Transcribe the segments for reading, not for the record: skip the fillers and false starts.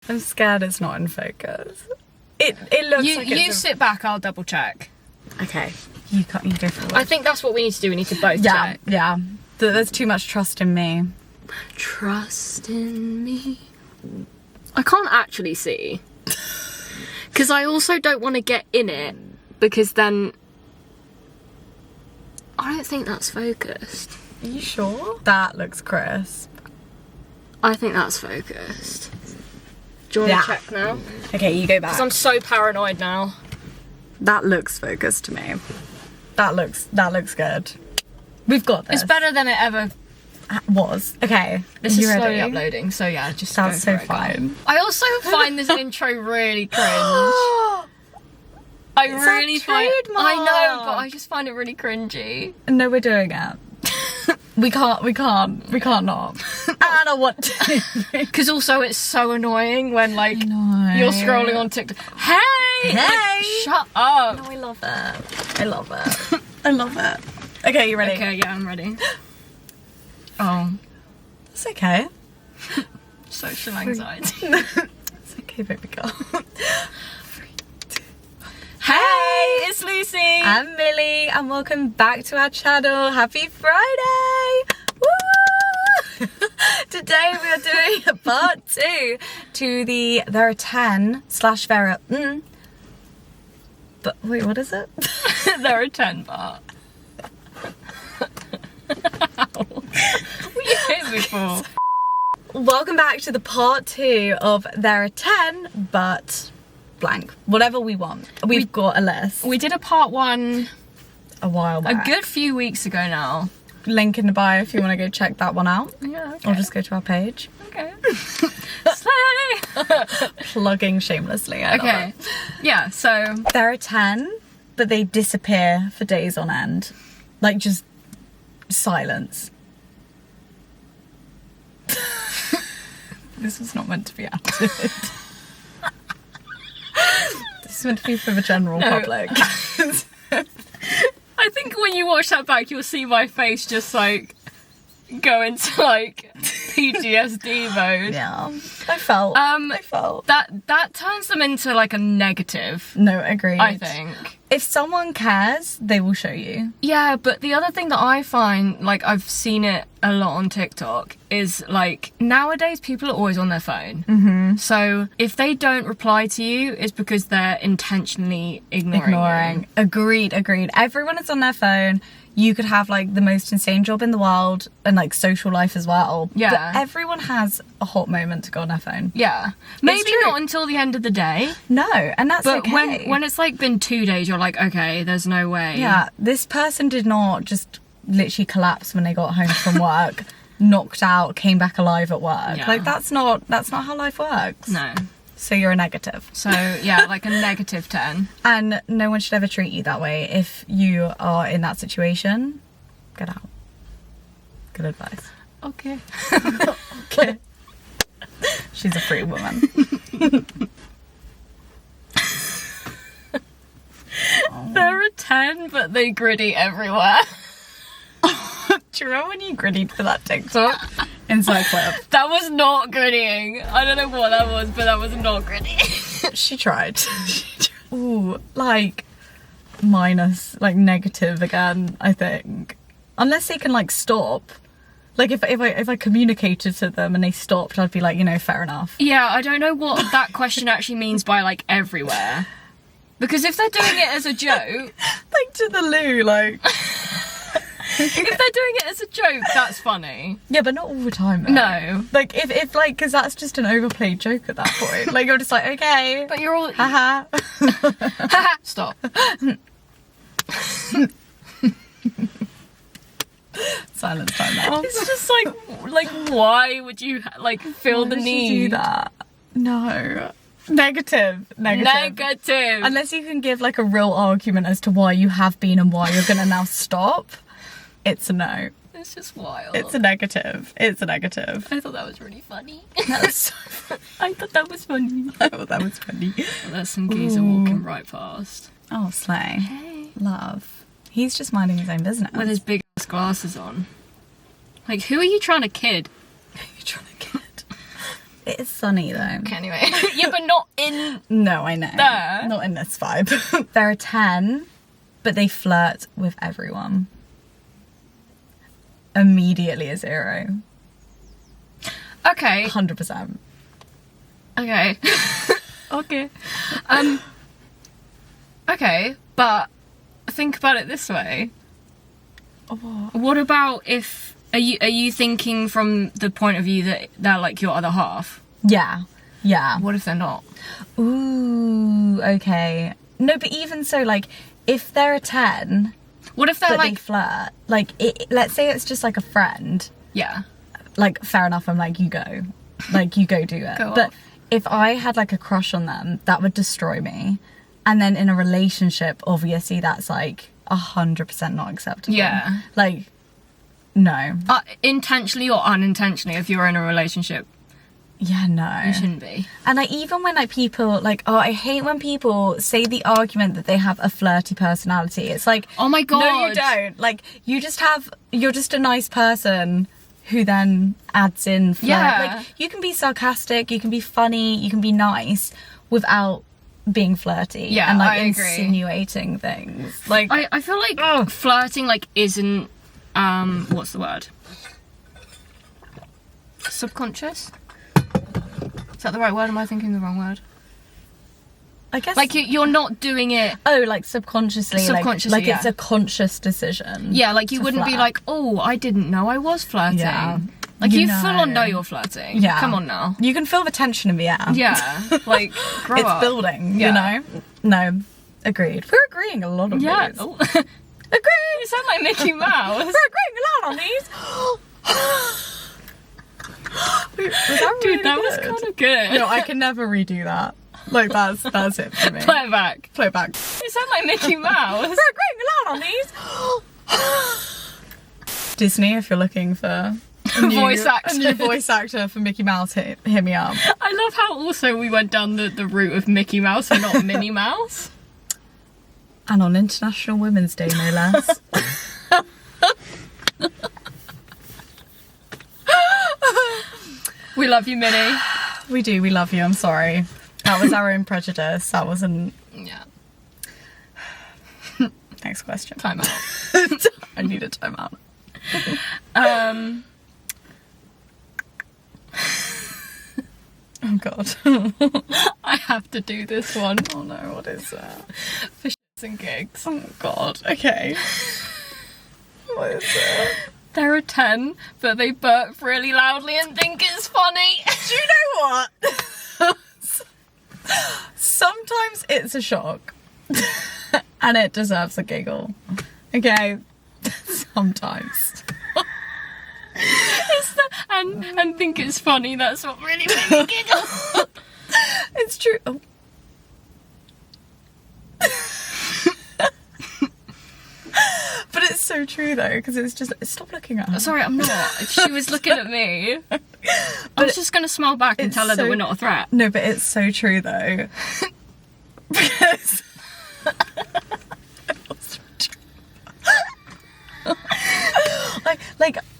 I'm scared it's not in focus. It looks like it's... You sit back, I'll double check. Okay. You go forward. I think that's what we need to do. We need to both check. Yeah. There's too much trust in me. Trust in me. I can't actually see. Because I also don't want to get in it. Because then... I don't think that's focused. Are you sure? That looks crisp. I think that's focused. Do you want to check now? Okay, you go back. Because I'm so paranoid now. That looks focused to me. That looks good. We've got this. It's better than it ever was. Okay. This is slowly uploading, so yeah, just that's so fine. I also find this intro really cringe. I know, but I just find it really cringy. No, we're doing it. We can't not. And I want to. Because also it's so annoying when like you're scrolling on TikTok. Hey! Shut up. No, I love it. I love it. Okay, you ready? Okay, yeah, I'm ready. Oh. It's okay. Social anxiety. It's okay, baby girl. Hey, it's Lucy and Millie, and welcome back to our channel. Happy Friday! Woo! Today we are doing a part 2 to the There Are 10 / There Are but wait, what is it? There Are 10 part. What you hit me for? Welcome back to the part 2 of There Are 10 but blank, whatever we want. We've got a list. We did a part 1 a while back. A good few weeks ago now. Link in the bio if you want to go check that one out. Yeah, okay. Or just go to our page. Okay. Slay! Plugging shamelessly. Okay. Yeah, so... There are 10, but they disappear for days on end. Like, just silence. This was not meant to be acted. This is meant to be for the general public. I think when you watch that back, you'll see my face just like go into like PTSD mode. Yeah, I felt that turns them into like a negative. No, agreed. I think if someone cares, they will show you. Yeah, but the other thing that I find, like I've seen it a lot on TikTok, is like nowadays people are always on their phone. Mm-hmm. So if they don't reply to you, it's because they're intentionally ignoring you. Agreed. Everyone is on their phone. You could have like the most insane job in the world and like social life as well. Yeah. But everyone has a hot moment to go on their phone. Yeah. Maybe not until the end of the day. No, and that's okay. But when it's like been 2 days, you're like, okay, there's no way. Yeah, this person did not just literally collapse when they got home from work, knocked out, came back alive at work. Yeah. Like that's not how life works. No. So you're a negative. So yeah, like a negative 10. And no one should ever treat you that way. If you are in that situation, get out. Good advice. Okay. Okay. She's a free woman. There are 10, but they gritty everywhere. Do you remember when you grittied for that TikTok? Inside clip. That was not grittying. I don't know what that was, but that was not grittying. She tried. Ooh, like minus, like negative again, I think. Unless they can like stop. Like if I communicated to them and they stopped, I'd be like, you know, fair enough. Yeah, I don't know what that question actually means by like everywhere. Because if they're doing it as a joke, like to the loo, like. If they're doing it as a joke, that's funny. Yeah, but not all the time, though. No. Like, if like, because that's just an overplayed joke at that point. Like, you're just like, okay. But you're all... Haha. Haha. Stop. Silence time now. It's just like, why would you, like, feel the need? You do that? No. Negative. Unless you can give, like, a real argument as to why you have been and why you're going to now stop. It's a no. It's just wild. It's a negative. I thought that was really funny. That was so funny. I thought that was funny. Well, there's some geezer walking right past. Oh, slay. Hey. Love. He's just minding his own business. With his big ass glasses on. Like, who are you trying to kid? It is sunny though. Okay, anyway. Yeah, but not in... No, I know. There. Not in this vibe. They're a 10, but they flirt with everyone. Immediately a 0. Okay. 100%. Okay. Okay. Okay, but think about it this way. What about if... Are you thinking from the point of view that they're like your other half? Yeah. Yeah. What if they're not? Ooh, okay. No, but even so, like, if they're a 10... What if they're but like... they flirt. Like, let's say it's just like a friend. Yeah. Like, fair enough, I'm like, you go. Like, you go do it. Go but off. if I had like a crush on them, that would destroy me. And then in a relationship, obviously that's like 100% not acceptable. Yeah. Like, no. Intentionally or unintentionally, if you're in a relationship, Yeah, no. you shouldn't be. And like, even when like people like, oh, I hate when people say the argument that they have a flirty personality. It's like, Oh my god. no, you don't. Like, you're just a nice person who then adds in flirt. Yeah. Like, you can be sarcastic, you can be funny, you can be nice without being flirty. Yeah, and like I agree. insinuating things. Like, I feel like flirting like isn't what's the word? Subconscious? Is that the right word? Am I thinking the wrong word? I guess Like you're not doing it. oh, like subconsciously, Subconsciously, like yeah. it's a conscious decision. Yeah, like you to wouldn't be flirt. like, oh, I didn't know I was flirting. Yeah. Like You you know. full on know you're flirting. Yeah. Come on now. You can feel the tension in the air. Yeah. Like grow It's up. building, Yeah. you know? No, agreed. We're agreeing a lot on Yeah. these. Oh. Agreed! You sound like Mickey Mouse. We're agreeing a lot on these. Wait, was that Dude, really that was good? kind of good. No, I can never redo that. Like, that's it for me. Play it back. Play it back. You sound like Mickey Mouse. We're agreeing a lot on these. Disney, if you're looking for a new voice actor for Mickey Mouse, hit me up. I love how also we went down the route of Mickey Mouse and not Minnie Mouse. And on International Women's Day, no less. We love you, Minnie. We do, we love you, I'm sorry. That was our own prejudice. That wasn't... Yeah. Next question. Time out. I need a timeout. Oh god. I have to do this one. Oh no, what is that? For shits and gigs. Oh god, okay. What is that? They're a 10, but they burp really loudly and think it's funny. Do you know what? Sometimes it's a shock. And it deserves a giggle. Okay? Sometimes. and think it's funny, that's what really made me giggle. It's true. Oh. But it's so true though, because it's just, stop looking at her. Sorry, I'm not. She was looking at me. I was just gonna smile back and it's tell her that so- we're not a threat. No, but it's so true though. Because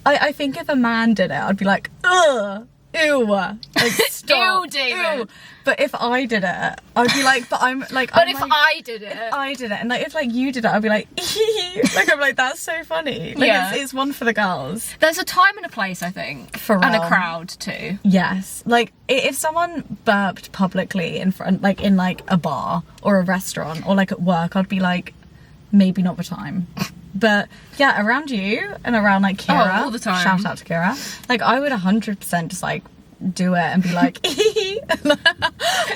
I think if a man did it, I'd be like, ugh, ew, like stop, Ew, David. ew. But if I did it, I'd be like, but I'm like, But I'm if like, I did it, I did it, and like if like you did it, I'd be like, like I'm like, that's so funny. Like Yeah. it's one for the girls. there's a time and a place, I think, For and a real. crowd too. Yes, like if someone burped publicly in front, like in like a bar or a restaurant or like at work, I'd be like, maybe not the time. But yeah, around you and around like Kira, all the time. Shout out to Kira. Like I would 100% just like do it and be like,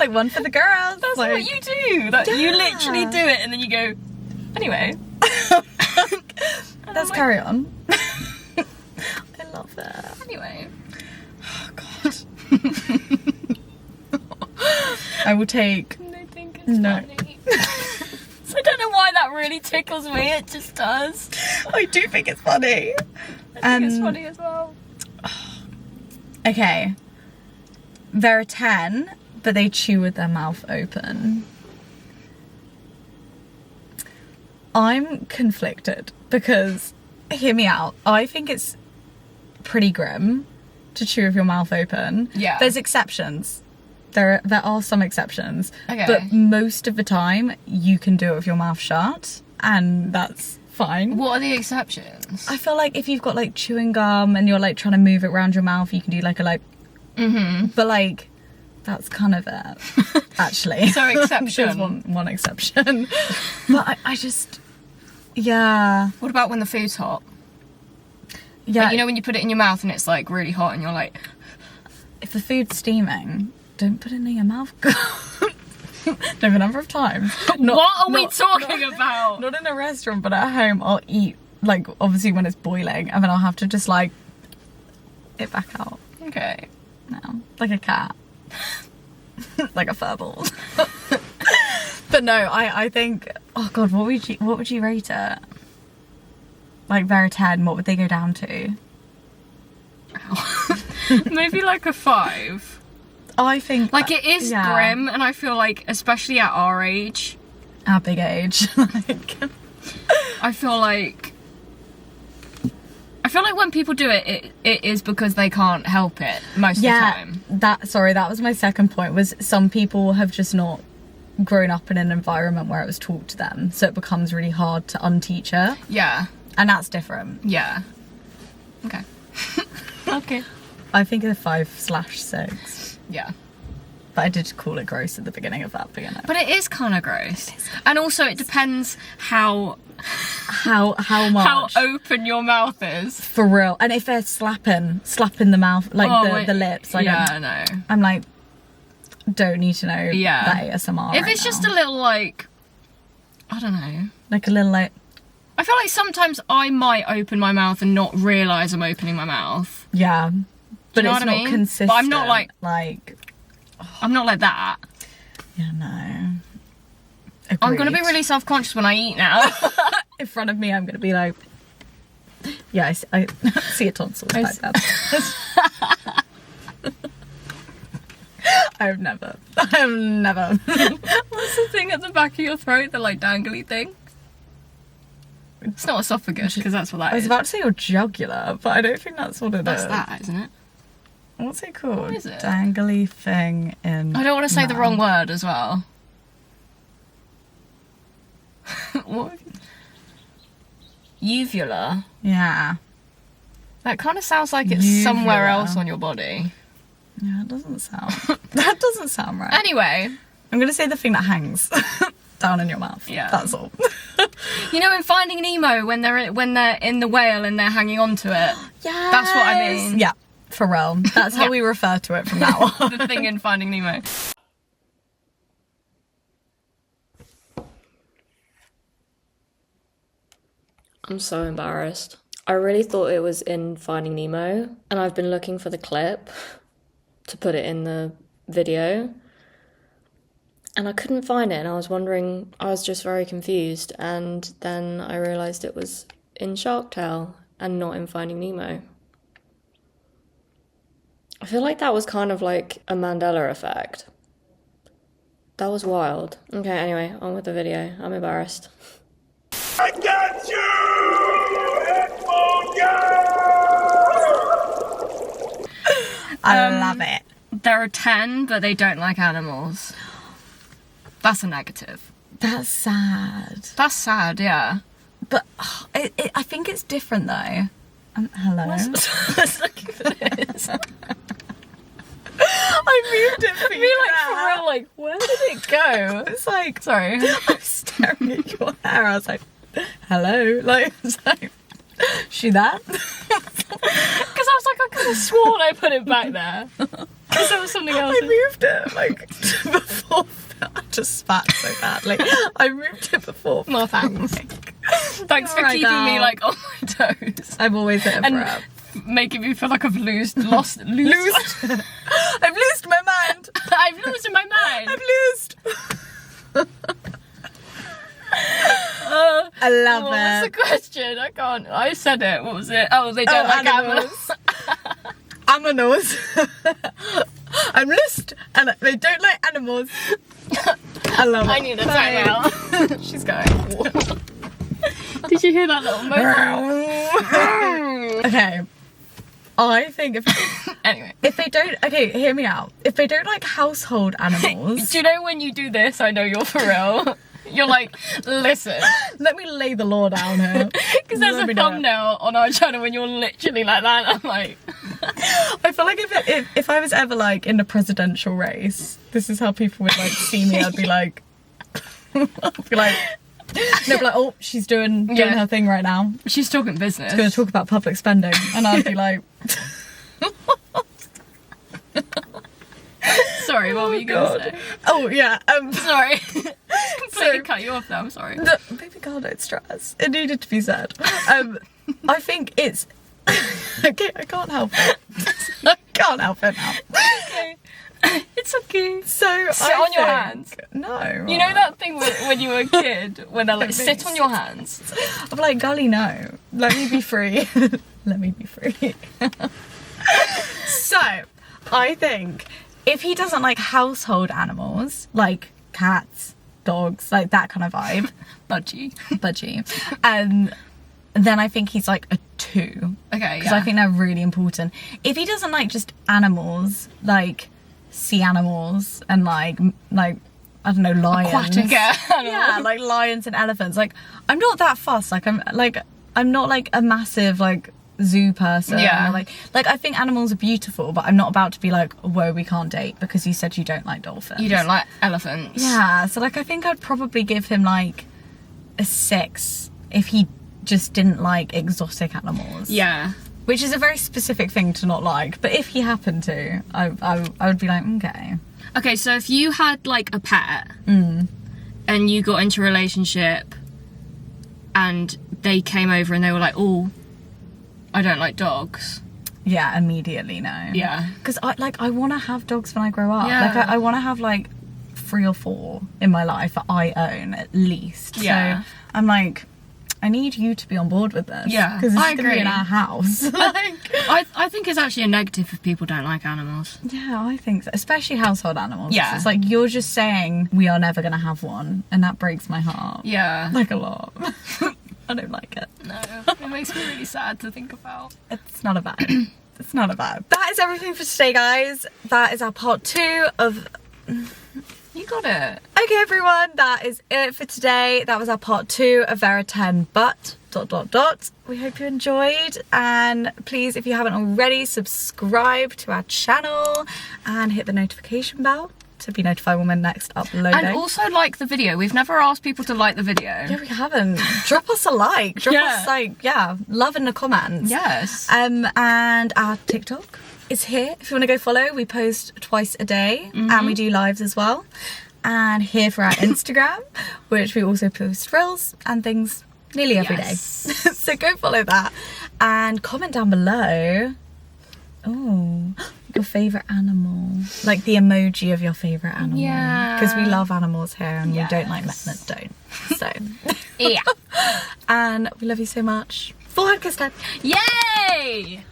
like one for the girls. That's like, what you do. That you Yeah. literally do it, and then you go. Anyway, let's carry on. I love it. anyway. Oh god. I will take. They think it's No. funny. I don't know why that really tickles me. It just does. I do think it's funny. I think it's funny as well. Okay. They're a 10, but they chew with their mouth open. I'm conflicted because, hear me out, I think it's pretty grim to chew with your mouth open. Yeah. There's exceptions. There are some exceptions. Okay. But most of the time, you can do it with your mouth shut, and that's fine. What are the exceptions? I feel like if you've got like chewing gum and you're like trying to move it around your mouth, you can do like a like. But like, that's kind of it, actually. So exception. There's one exception. But I just, yeah. What about when the food's hot? Yeah. Like, you know when you put it in your mouth and it's like really hot and you're like... If the food's steaming, don't put it in your mouth. No, a number of times. What are we talking about? Not in a restaurant, but at home I'll eat, like, obviously when it's boiling, and then I'll have to just like, it back out. Okay. No, like a cat. Like a furball. But no, I think, oh god, what would you rate it? Like, they're a 10, what would they go down to? Maybe like a 5. I think Like, it is grim, and I feel like, especially at our age, our big age, like, I feel like when people do it, it is because they can't help it most of the time. That was my second point, was some people have just not grown up in an environment where it was taught to them, so it becomes really hard to unteach it. Yeah. And that's different. Yeah. Okay. Okay. I think a 5/6. Yeah. But I did call it gross at the beginning of that beginning. But it is kind of gross. And also it depends how much. How open your mouth is. For real. And if they're slapping the mouth, like the lips, like yeah, I know. I'm like, don't need to know Yeah. that ASMR. If it's just a little like, I don't know. like a little like, I feel like sometimes I might open my mouth and not realise I'm opening my mouth. yeah. But you know it's what I not mean? consistent. But I'm not like I'm not like that. Yeah, no. I'm gonna be Agreed. really self-conscious when I eat now. In front of me, I'm gonna be like, yeah, I see a tonsil back there. I've never. What's the thing at the back of your throat? The like dangly thing? It's not esophagus, because that's what that I was is. about to say your jugular, but I don't think that's what it is. That's that, isn't it? What's it called? What is it? Dangly thing in. I don't want to say the mouth. wrong word as well. What? Uvula? Yeah. That kind of sounds like it's somewhere else on your body. Yeah, it doesn't sound. That doesn't sound right. Anyway. I'm gonna say the thing that hangs down in your mouth. Yeah. That's all. You know in Finding Nemo when they're in the whale and they're hanging onto it? Yeah. That's what I mean. Yeah, for real. That's how we refer to it from now on. The thing in Finding Nemo. I'm so embarrassed. I really thought it was in Finding Nemo, and I've been looking for the clip to put it in the video, and I couldn't find it, and I was just very confused, and then I realised it was in Shark Tale and not in Finding Nemo. I feel like that was kind of like a Mandela effect. That was wild. Okay, anyway, on with the video. I'm embarrassed. I got you! I love it. They're a 10, but they don't like animals. That's a negative. That's sad. That's sad, yeah. But I think it's different though. Hello. I was looking for this. I moved it for you. For real, like, where did it go? It's like, Sorry. I was staring at your hair. I was like, hello. Like, it's like, she that? Because I was like, I could have sworn I put it back there. Because there was something else. I moved it like before. I just spat so badly. I moved it before. Well, thanks. Thanks for Right keeping now. me like on my toes. I've always hit a And prep. making me feel like I've lost. I've lost my mind. I've lost my mind. I've lost. I love What was the it. question? I can't. I said it. What was it? Oh, they don't like animals. Aminals. I'm lost, and they don't like animals. I love it. I need a timeout. She's going. Did you hear that little motion? Okay. I think if Anyway. if they don't, okay, hear me out. If they don't like household animals, Do you know when you do this, I know you're for real. You're like, listen. let me lay the law down here. Because there's Let a me know. thumbnail on our channel when you're literally like that. I'm like, I feel like if I was ever like in a presidential race, this is how people would like see me. I'd be like, I'd be like, they'd be like, oh, she's doing Yeah. her thing right now. she's talking business. Going to talk about public spending, and I'd be like, Sorry, what were you going to say? oh yeah, Sorry. Completely cut you off there, I'm sorry. no, baby girl, don't stress. It needed to be said. I think it's okay. I can't help it. I can't help it now. Okay. It's okay. So Sit on your hands. No. You know that thing when you were a kid, when they're like, sit on your hands? I'm like, Gully, no. Let me be free. Let me be free. So, I think if he doesn't like household animals, like cats, dogs, like that kind of vibe, Budgie. then I think he's like a 2. Okay, Because I think they're really important. If he doesn't like just animals, like sea animals and like I don't know, lions. Aquatic animals. Yeah, like lions and elephants. Like I'm not that fussed. I'm not like a massive like zoo person. Yeah. Or, like I think animals are beautiful, but I'm not about to be like, whoa, we can't date because you said you don't like dolphins. You don't like elephants. Yeah, so like I think I'd probably give him like a 6 if he just didn't like exotic animals. Yeah. Which is a very specific thing to not like, but if he happened to, I would be like, okay. Okay, so if you had like a pet and you got into a relationship and they came over and they were like, oh, I don't like dogs. Yeah, immediately no. Yeah. Because I want to have dogs when I grow up. Yeah. Like I want to have like 3 or 4 in my life that I own at least. Yeah. So I'm like, I need you to be on board with this. Yeah, Because it's I going to be in agree. our house. I think it's actually a negative if people don't like animals. Yeah, I think so. Especially household animals. Yeah. It's like you're just saying we are never going to have one. And that breaks my heart. Yeah. Like a lot. I don't like it. No, it makes me really sad to think about. It's not a vibe. It's not a vibe. That is everything for today, guys. That is our part 2 of... You got it. Okay, everyone, that is it for today. That was our part 2 of Vera 10, but... ... We hope you enjoyed, and please, if you haven't already, subscribe to our channel and hit the notification bell to be notified when we're next uploading. And also like the video. We've never asked people to like the video. Yeah, we haven't. Drop us a like. Drop us like, love in the comments. Yes. And our TikTok is here. If you want to go follow, we post twice a day and we do lives as well. And here for our Instagram, which we also post reels and things nearly every day. So go follow that and comment down below. Oh, your favourite animal. Like the emoji of your favourite animal. Yeah. Because we love animals here and we don't like men that don't. So. Yeah. And we love you so much. Full hard kiss time. Yay!